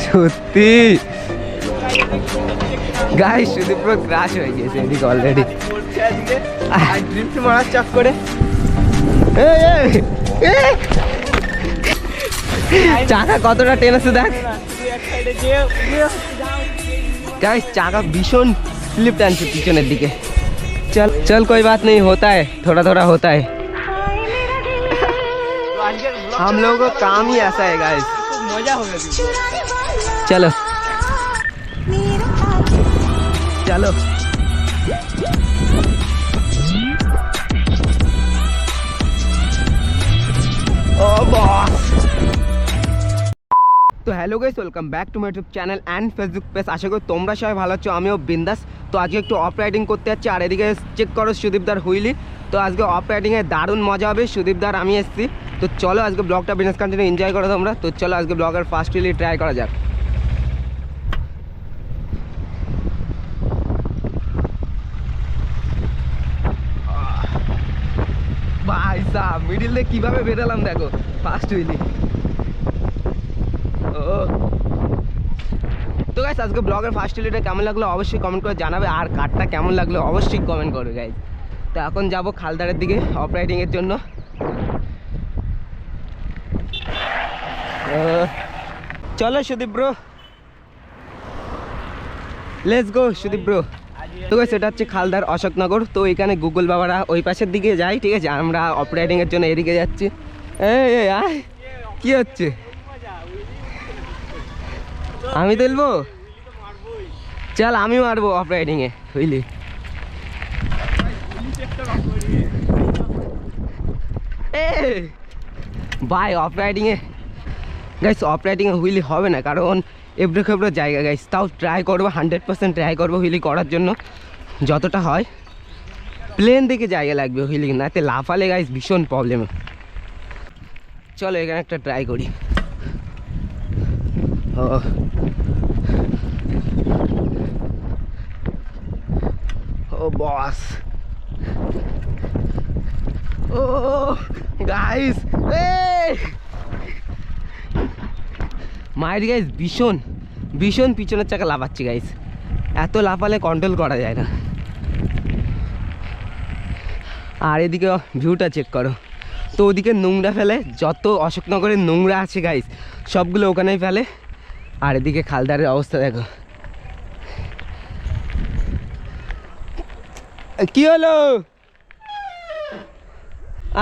সত্যি গাইস সুদীপ পুরো ক্রাশ হয়ে গেছে এদিকে অলরেডি ড্রিফট মারার চক্করে। চাকা কতটা টেনেছে দেখ गाइस, चाका भीषण स्लिप टानছে পিছনের দিকে। चल चल कोई बात नहीं, होता है, थोड़ा थोड़ा होता है। हम लोगों का काम ही ऐसा है गाइस। मजा होगा। चलो चलो ओ बॉस। তো hello guys, welcome back to my YouTube channel and Facebook page. আশা করি তোমরা সবাই ভালো আছো, আমিও বিন্দাস। তো আজকে একটু অফ রাইডিং করতে যাচ্ছি, আর এদিকে চেক করো সুদীপদার হুইলি। তো আজকে অফ রাইডিংয়ে দারুণ মজা হবে, সুদীপদার আমি এসেছি। তো চলো আজকে ব্লগটা বিজনেস কন্টিনিউ এনজয় করো তোমরা। তো চলো আজকে ব্লগের ফার্স্ট হুইলি ট্রাই করা যাক। ভাই সাহেব মিডিল দিয়ে কীভাবে বেরালাম দেখো ফার্স্ট হুইলি। তো গাইস আজকে ব্লগের ফার্স্ট হুইলিটা কেমন লাগলো অবশ্যই কমেন্ট করে জানাবে, আর কারটা কেমন লাগলো অবশ্যই কমেন্ট করবে গাইস। তো এখন যাব খালদারের দিকে অফ রাইডিংয়ের জন্য। চলো Sudip bro, let's go Sudip bro. তো গাইস এটা হচ্ছে খালদার অশোকনগর। তো এখানে গুগল বাবারা ওই পাশের দিকে যাই, ঠিক আছে, আমরা অফ রাইডিংয়ের জন্য এদিকে যাচ্ছি। কি হচ্ছে? আমি তুলবো? চল আমি মারবো অফ রাইডিংয়ে হুইলি। ভাই অফ রাইডিংয়ে গাইস, অফ রাইডিংয়ে হুইলি হবে না, কারণ এবড়ো খেবড়ো জায়গা গাইস। তাও ট্রাই করবো, 100% ট্রাই করবো হুইলি করার জন্য যতটা হয়। প্লেন দিকে জায়গা লাগবে হুইলি, নাতে লাফালে গাইস ভীষণ প্রবলেম। চলো এখানে একটা ট্রাই করি। ও বস, ও গাইস, মায়ের গাইস ভীষণ ভীষণ পিছনের চাকা লাফাচ্ছি গাইস। এত লাফালে কন্ট্রোল করা যায় না। আর এদিকে ভিউটা চেক করো। তো ওদিকে নোংরা ফেলে, যত অশোকনগরের নোংরা আছে গাইস সবগুলো ওখানেই ফেলে। আর এদিকে খালদারের অবস্থা দেখো। কি হলো?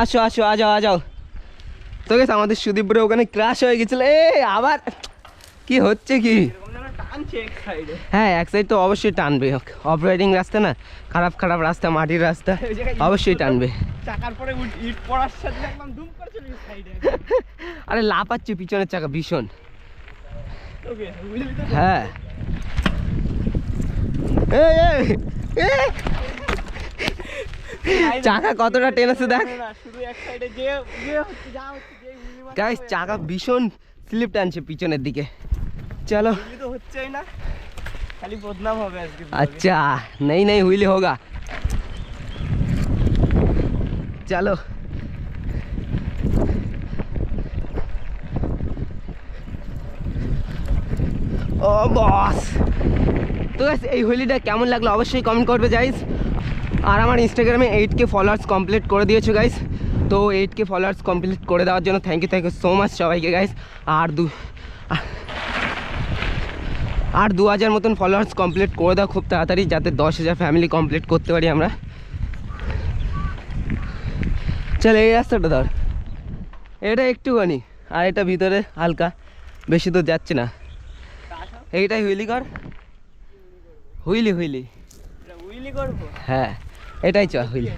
আসো আসো, আ যাও আ যাও। তো গেছে আমাদের সুদীপ ব্রো ওখানে ক্রাশ হয়ে গেছিল। আবার কি হচ্ছে কি? হ্যাঁ এক সাইড তো অবশ্যই টানবে, অফ রাইডিং রাস্তা না, খারাপ খারাপ রাস্তা, মাটির রাস্তা, অবশ্যই টানবে। আরে লাফাচ্ছে পিছনের চাকা ভীষণ। হ্যাঁ চাকা কতটা টেনেছে দেখ গাইস, চাকা ভীষণ স্লিপ টানছে পিছনের দিকে। चलो तो হচ্ছে না, খালি বদনাম হবে আজকে। अच्छा नहीं नहीं हुईली होगा। चलो ও বস। তো গাইস এই হুইলিটা কেমন লাগলো অবশ্যই কমেন্ট করবে গাইস। আর আমার ইনস্টাগ্রামে 8K ফলোয়ার্স কমপ্লিট করে দিয়েছো গাইস। তো 8K ফলোয়ার্স কমপ্লিট করে দেওয়ার জন্য থ্যাংক ইউ সো মাচ সবাইকে গাইস। আর 2000 মতন ফলোয়ার্স কমপ্লিট করে দাও খুব তাড়াতাড়ি, যাতে 10,000 ফ্যামিলি কমপ্লিট করতে পারি আমরা। চল এই রাস্তাটা ধর, এটা একটুখানি, আর এটা ভিতরে হালকা, বেশি তো যাচ্ছে না। এইটাই হুইলি কর, হুইলি হুইলি হুইলি করবো। হ্যাঁ এটাই চল হুইলি।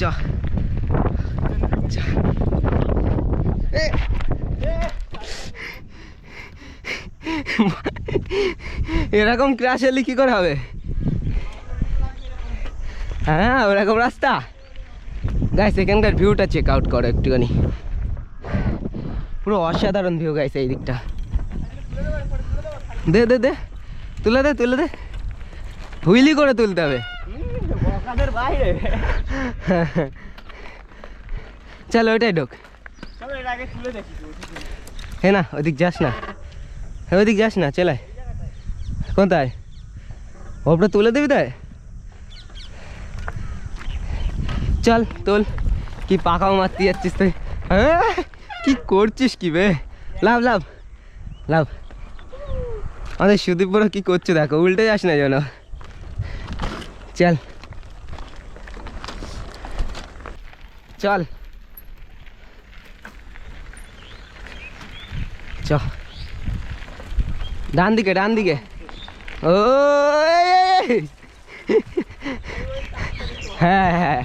চ এরকম ক্র্যাশ হলে কি করে হবে? হ্যাঁ ওরকম রাস্তা গাইস। এখানকার ভিউটা চেক আউট করো একটুখানি, পুরো অসাধারণ ভিউ গাইস এই দিকটা। দে দে দে, তুলে দে তুলে দে, হুইলি করে তুলতে হবে। বকাদের বাইরে। চলো ওইটাই ঢোক। চলো এর আগে তুলে দেখি। হ্যাঁ না ওদিক যাস না, হ্যাঁ ওদিক যাস না, চলে কোথায় ওপরে তুলে দিবি তাই। চল তোল, কি পাকাও মারতে যাচ্ছিস তুই, কি করছিস কি বে, লাভ লাভ লাভ। আমাদের সুদীপ বড় কি করছো দেখো, উল্টে যাস না যেন। চল চল চ, ডান দিকে ডান দিকে। ও হ্যাঁ হ্যাঁ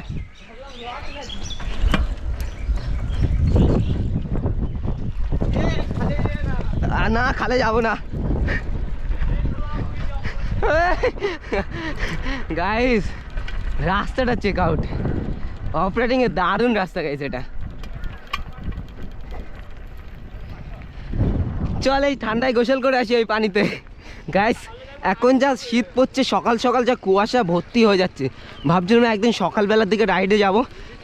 না খালে যাবো না গাইস। রাস্তাটা চেক আউট, অপারেটিং এর দারুণ রাস্তা গাইস এটা। চল এই ঠান্ডায় গোসল করে আসি ওই পানিতে গাইস। এখন যা শীত পড়ছে, সকাল সকাল যা কুয়াশা ভর্তি হয়ে যাচ্ছে। ভাবছিলাম একদিন সকালবেলার দিকে রাইডে যাব,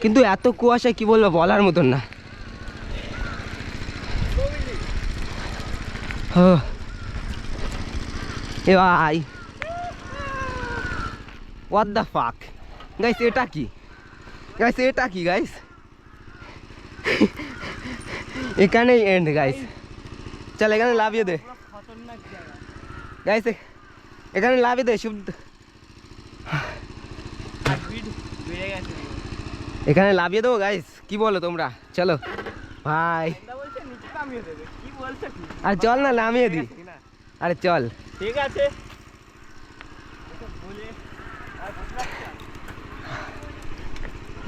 কিন্তু এত কুয়াশা কি বলবো, বলার মতন না। এ ভাই হোয়াট দ্য ফাক গাইস, এটা কি গাইস, এটা কি গাইস, এখানেই এন্ড গাইস। চল এখানে লাভিয়ে দে গাইস, এখানে লাভিয়ে দে শুভ, এখানে লাভিয়ে দেবো গাইস, কি বলো তোমরা? চলো ভাই, আর চল না নামিয়ে দি, আরে চল ঠিক আছে।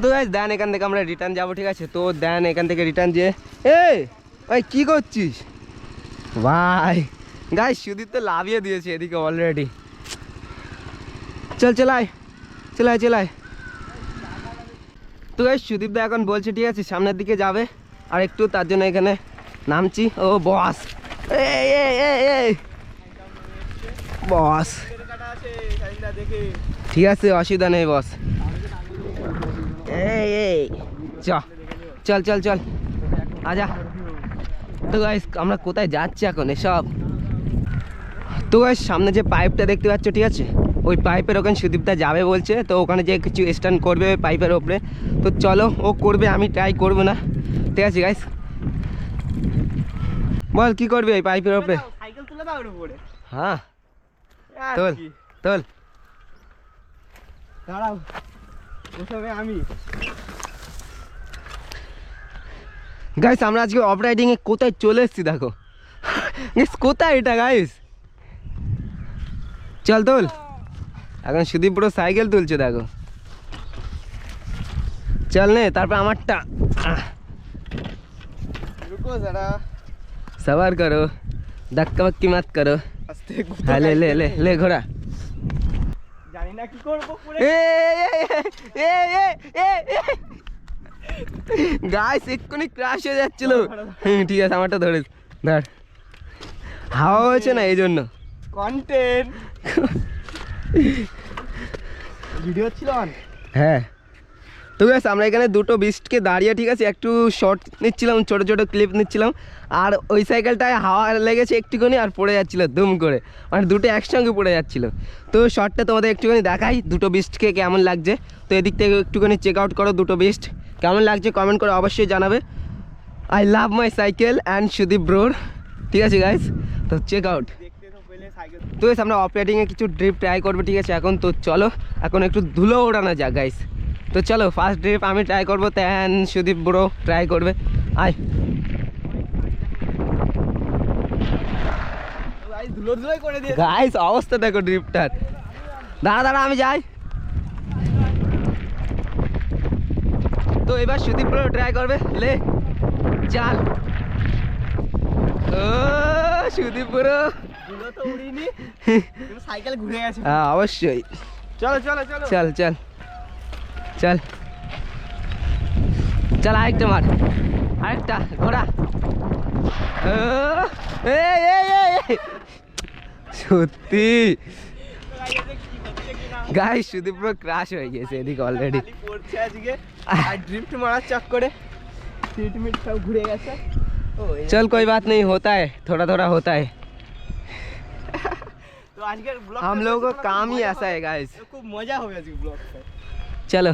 তো গাইস দেন এখান থেকে আমরা রিটার্ন যাবো, ঠিক আছে? তো দেন এখান থেকে রিটার্ন যে, এই ভাই কি করছিস ভাই? গাইস সুদীপ তো লাভিয়ে দিয়েছে এদিকে অলরেডি। চল চলাই চলাই চলাই। তো গাইস সুদীপ দা এখন বলছে ঠিক আছে সামনের দিকে যাবে আর একটু, তার জন্য এখানে নামছি। ও বস, বস ঠিক আছে অসুবিধা নেই বস। এই চল চল চল আজা। তো গাইস আমরা কোথায় যাচ্ছি এখন এসব? তো গাইস সামনে যে পাইপটা দেখতে পাচ্ছ, ঠিক আছে, ওই পাইপের ওখানে সুদীপদা যাবে বলছে। তো ওখানে যে কিছু স্ট্যান্ড করবে ওই পাইপের ওপরে, তো চলো ও করবে, আমি ট্রাই করবো না, ঠিক আছে গাইস? বল কি করবি ওই পাইপের ওপরে? সাইকেল তুলে দাও ওর উপরে। হ্যাঁ তোল তোল, দাঁড়াও প্রথমে আমি। গাইস আমরা আজকে অফ রাইডিং এ কোথায় চলে এসেছি দেখো গাইস, কোথায় এটা গাইস? চল তোল, এখন সুদীপ পুরো সাইকেল তুলছে দেখো। চল নে তারপর আমারটা, রুকো जरा, सवार करो, धक्का बक्की मत करो। আস্তে हाँ ले ले ले ले घोड़ा। জানি না কি করব পুরো। গাইস এক্ষুনি ক্রাশ হয়ে যাচ্ছিল। ঠিক আছে আমারটা ধরে ধর, হাওয়া হয়েছে না এই জন্য। কন্টেন্ট ভিডিও ছিল অন। হ্যাঁ তো গাইস আমরা এখানে দুটো বিস্টকে দাঁড়িয়ে, ঠিক আছে, একটু শর্ট নিচ্ছিলাম, ছোটো ছোটো ক্লিপ নিচ্ছিলাম। আর ওই সাইকেলটায় হাওয়া লেগেছে একটুখানি আর পড়ে যাচ্ছিলো দুম করে, মানে দুটো একসঙ্গে পড়ে যাচ্ছিলো। তো শর্টটা তোমাদের একটুখানি দেখাই দুটো বিস্টকে কেমন লাগছে। তো এদিক থেকে একটুখানি চেক আউট করো দুটো বিস্ট কেমন লাগছে, কমেন্ট করে অবশ্যই জানাবে। I love my cycle and Sudip ব্রোর, ঠিক আছে গাইস? তো চেক আউট। তো গাইস আমরা অপারেটিংয়ে কিছু ড্রিপ ট্রাই করবো, ঠিক আছে এখন? তো চলো এখন একটু ধুলো ওড়ানো যাক গাইস। তো চলো ফার্স্ট ড্রিপ আমি ট্রাই করবো, তেন সুদীপ ব্রো ট্রাই করবে। আয় ধুলো ধুলোই করে দিয়ে গাইস অবস্থা দেখো ড্রিপটার। দাঁড়া দাঁড়া আমি যাই। তো এবার সুদীপ ব্রো ট্রাই করবে, লে চাল। ও সুদীপ ব্রো ধুলো তো উড়িনি, কিন্তু সাইকেল ঘুরে গেছে। হ্যাঁ অবশ্যই। চলো চলো চলো চল চল চল চল, আরেকটা মার, আরেকটা ঘোড়া। সত্যি গাইস সুদীপ পুরো ক্রাশ হয়ে গেছে এদিকে অলরেডি। খালি পড়ছে আজকে আর ড্রিফট মারার চক্করে সিট মিট সব ঘুরে গেছে। ও चल कोई बात नहीं, होता है थोड़ा थोड़ा होता है। তো আজকের ব্লগ हम लोगों का काम ही ऐसा है गाइस। খুব মজা হবে আজকে ব্লগটা। चलो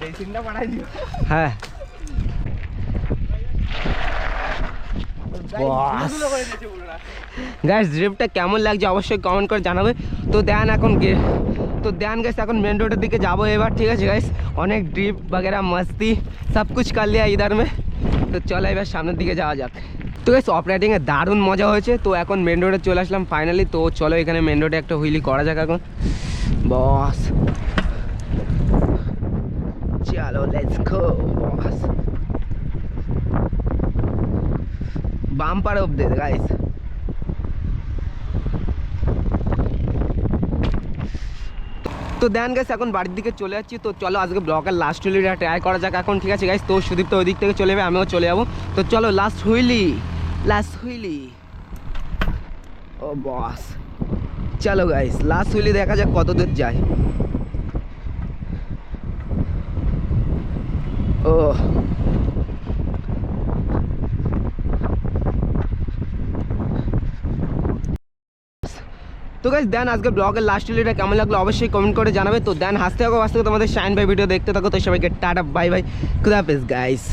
এই সিনটা বানাই দিও। হ্যাঁ গুলো করে দিয়েছে পুরোটা। গাইস ড্রিফটটা কেমন লাগছে অবশ্যই কমেন্ট করে জানাবে। তো দেন এখন গাইস এখন মেন রোডের দিকে যাবো এবার, ঠিক আছে গাইস। অনেক ড্রিফট वगैरह मस्ती सब कुछ कर लिया इधर में। তো চলো এবার সামনের দিকে যাওয়া যাক। তো গাইস অফ রাইডিংয়ে দারুণ মজা হয়েছে। তো এখন মেন রোডে চলে আসলাম ফাইনালি। তো চলো এখানে মেন রোডে একটা হুইলি করা যাক এখন বস। চলো let's go boss. Bumper off দে গাইস। তো দেন গাইস এখন বাড়ির দিকে চলে যাচ্ছি। তো চলো আজকে ব্লগের লাস্ট হুইলিটা ট্রাই করা যাক এখন, ঠিক আছে গাইস। তো সুদীপ তো ওই দিক থেকে চলে যাবে, আমিও চলে যাবো। তো চলো লাস্ট হুইলি ও বস। চলো গাইস লাস্ট হুইলি দেখা যাক কত দূর যায়। ও তো গাইস দেন আজকে ব্লগের লাস্ট হুইলিটা কেমন লাগলো অবশ্যই কমেন্ট করে জানাবে। তো দেন হাসতে থাকো তোমাদের শাইন ভাই ভিডিও দেখতে থাকো। তো সবাইকে টাটা বাই বাই, খুদা হাফেজ গাইস।